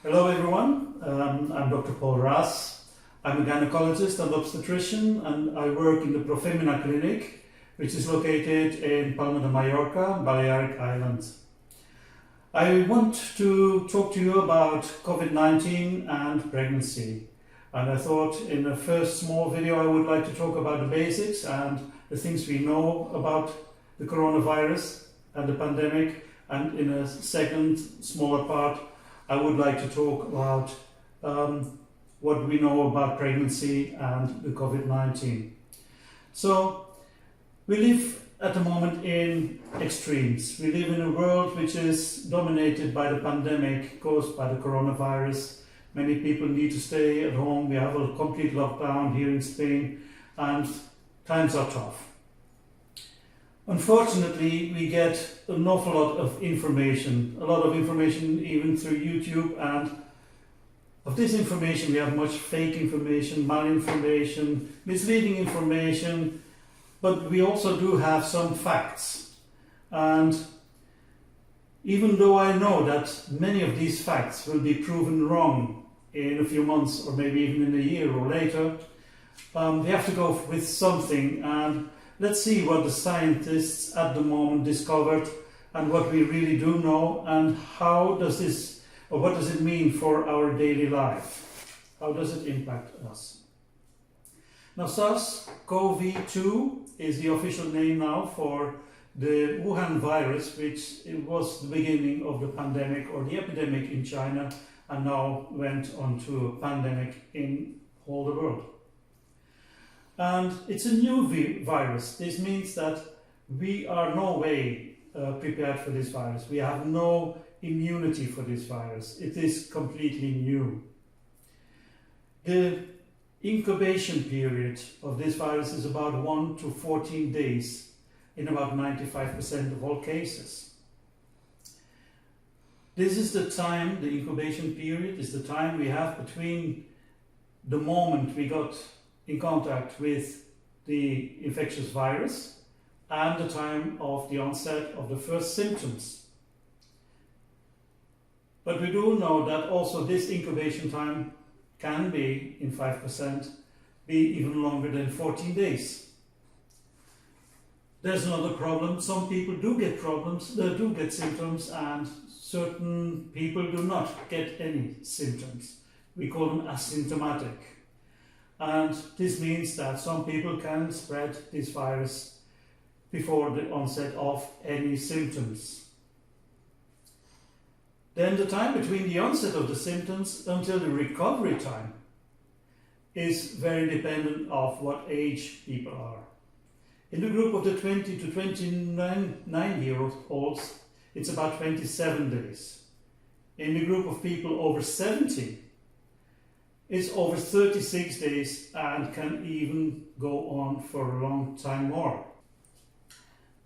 Hello everyone, I'm Dr. Paul Ras. I'm a gynecologist and obstetrician and I work in the Profemina clinic, which is located in Palma de Mallorca, Balearic Islands. I want to talk to you about Covid-19 and pregnancy. And I thought in the first small video I would like to talk about the basics and the things we know about the coronavirus and the pandemic, and in a second smaller part I would like to talk about what we know about pregnancy and the Covid-19. So we live at the moment in extremes. We live in a world which is dominated by the pandemic caused by the coronavirus. Many people need to stay at home. We have a complete lockdown here in Spain and times are tough. Unfortunately, we get an awful lot of information, even through YouTube, and of this information we have much fake information, malinformation, misleading information, but we also do have some facts. And even though I know that many of these facts will be proven wrong in a few months or maybe even in a year or later, we have to go with something, and let's see what the scientists at the moment discovered and what we really do know, and how does this, or what does it mean for our daily life? How does it impact us? Now, SARS-CoV-2 is the official name now for the Wuhan virus, which it was the beginning of the pandemic or the epidemic in China, and now went on to a pandemic in all the world. And it's a new virus. This means that we are no way prepared for this virus. We have no immunity for this virus. It is completely new. The incubation period of this virus is about 1 to 14 days in about 95% of all cases. This is the time, the incubation period is the time we have between the moment we got in contact with the infectious virus and the time of the onset of the first symptoms. But we do know that also this incubation time can be, in 5%, be even longer than 14 days. There's another problem. Some people do get problems, they do get symptoms, and certain people do not get any symptoms. We call them asymptomatic. And this means that some people can spread this virus before the onset of any symptoms. Then the time between the onset of the symptoms until the recovery time is very dependent on what age people are. In the group of the 20 to 29-year-olds, it's about 27 days. In the group of people over 70, it's over 36 days and can even go on for a long time more.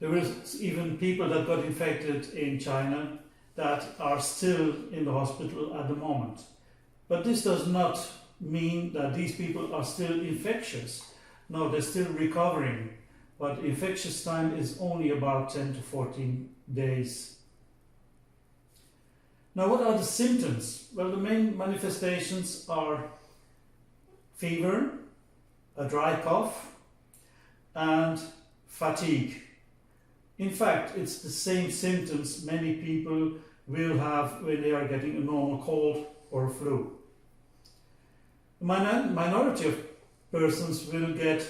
There was even people that got infected in China that are still in the hospital at the moment. But this does not mean that these people are still infectious. No, they're still recovering. But infectious time is only about 10 to 14 days. Now, what are the symptoms? Well, the main manifestations are fever, a dry cough, and fatigue. In fact, it's the same symptoms many people will have when they are getting a normal cold or a flu. A minority of persons will get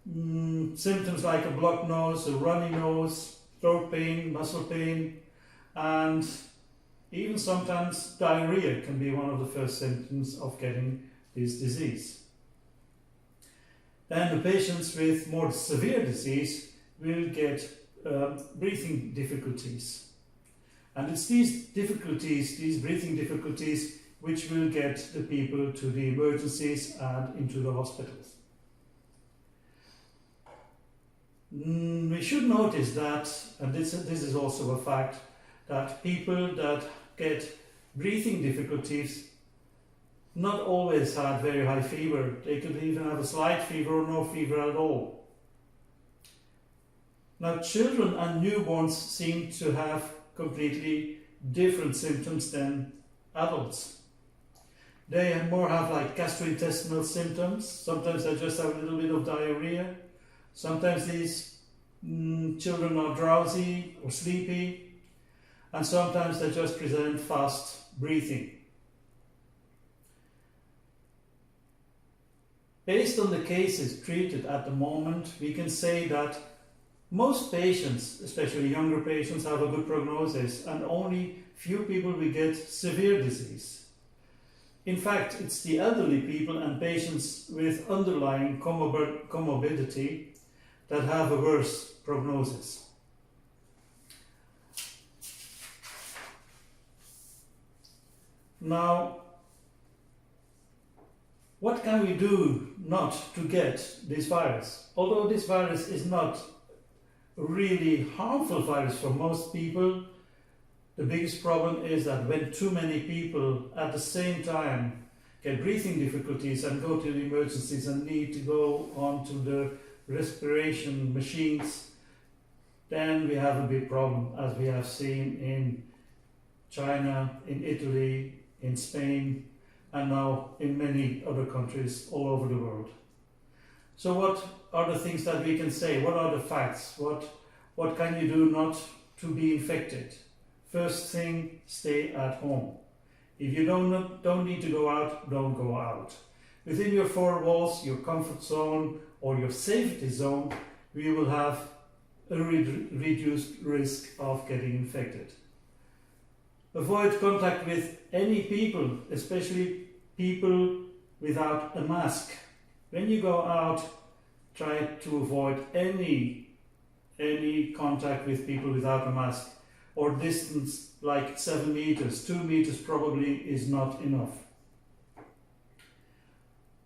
symptoms like a blocked nose, a runny nose, throat pain, muscle pain, and even sometimes diarrhea can be one of the first symptoms of getting this disease. Then the patients with more severe disease will get breathing difficulties. And it's these difficulties, these breathing difficulties, which will get the people to the emergencies and into the hospitals. We should notice that, and this is also a fact, that people that get breathing difficulties not always had very high fever. They could even have a slight fever or no fever at all. Now, children and newborns seem to have completely different symptoms than adults. They more have like gastrointestinal symptoms. Sometimes they just have a little bit of diarrhea. Sometimes these children are drowsy or sleepy. And sometimes they just present fast breathing. Based on the cases treated at the moment, we can say that most patients, especially younger patients, have a good prognosis, and only few people will get severe disease. In fact, it's the elderly people and patients with underlying comorbidity that have a worse prognosis. Now, what can we do not to get this virus? Although this virus is not a really harmful virus for most people, the biggest problem is that when too many people at the same time get breathing difficulties and go to the emergencies and need to go onto the respiration machines, then we have a big problem, as we have seen in China, in Italy, in Spain, and now in many other countries all over the world. So what are the things that we can say? What are the facts? What can you do not to be infected? First thing, stay at home. If you don't need to go out, don't go out. Within your four walls, your comfort zone or your safety zone, we will have a reduced risk of getting infected. Avoid contact with any people, especially people without a mask. When you go out, try to avoid any contact with people without a mask, or distance like 7 meters. 2 meters probably is not enough.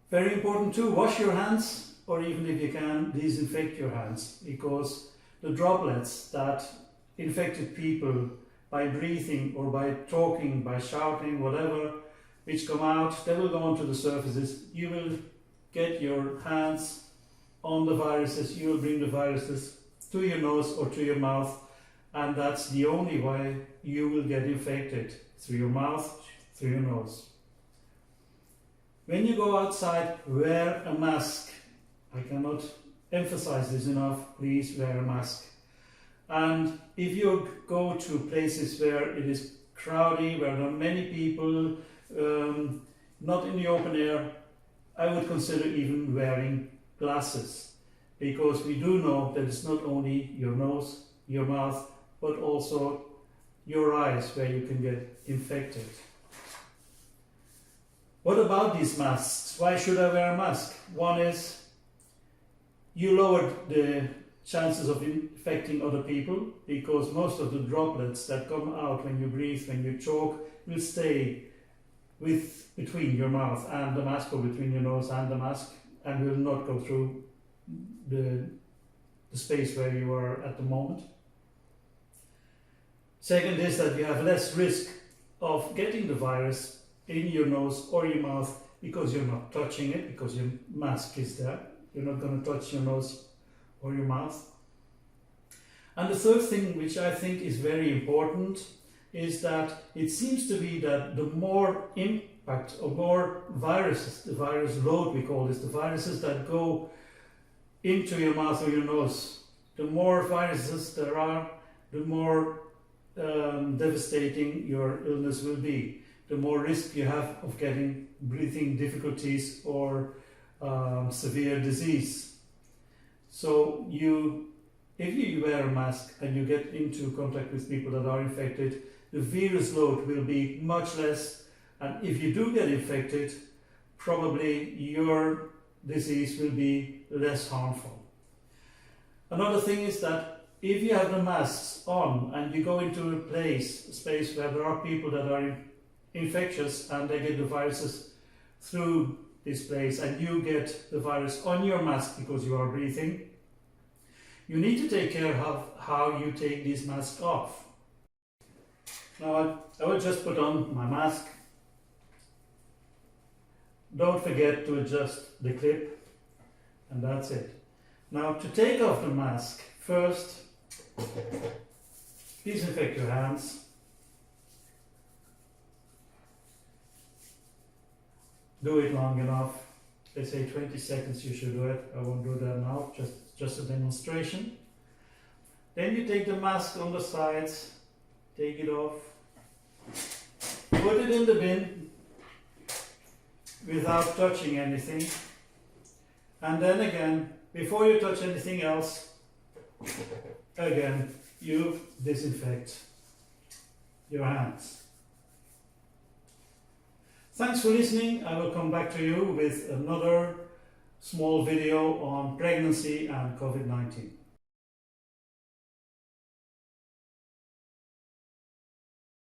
Very important too, wash your hands, or even if you can, disinfect your hands, because the droplets that infected people by breathing or by talking, by shouting, whatever, which come out, they will go onto the surfaces. You will get your hands on the viruses, you will bring the viruses to your nose or to your mouth, and that's the only way you will get infected, through your mouth, through your nose. When you go outside, wear a mask. I cannot emphasize this enough, please wear a mask. And if you go to places where it is crowded, where there are many people, not in the open air, I would consider even wearing glasses, because we do know that it's not only your nose, your mouth, but also your eyes where you can get infected. What about these masks? Why should I wear a mask? One is you lower the chances of infecting other people, because most of the droplets that come out when you breathe, when you choke, will stay between your mouth and the mask, or between your nose and the mask, and will not go through the space where you are at the moment. Second is that you have less risk of getting the virus in your nose or your mouth, because you're not touching it, because your mask is there. You're not going to touch your nose or your mouth. And the third thing, which I think is very important, is that it seems to be that the more impact or more viruses, the virus load we call this, the viruses that go into your mouth or your nose, the more viruses there are, the more devastating your illness will be, the more risk you have of getting breathing difficulties or severe disease. So if you wear a mask and you get into contact with people that are infected, the virus load will be much less, and if you do get infected, probably your disease will be less harmful. Another thing is that if you have the masks on and you go into a space where there are people that are infectious and they get the viruses through this place, and you get the virus on your mask because you are breathing, you need to take care of how you take these masks off. Now I will just put on my mask. Don't forget to adjust the clip, and that's it. Now to take off the mask, first disinfect your hands. do it long enough. They say 20 seconds you should do it. I won't do that now, just a demonstration. Then you take the mask on the sides, take it off, put it in the bin without touching anything. And then again, before you touch anything else, again, you disinfect your hands. Thanks for listening. I will come back to you with another small video on pregnancy and COVID-19.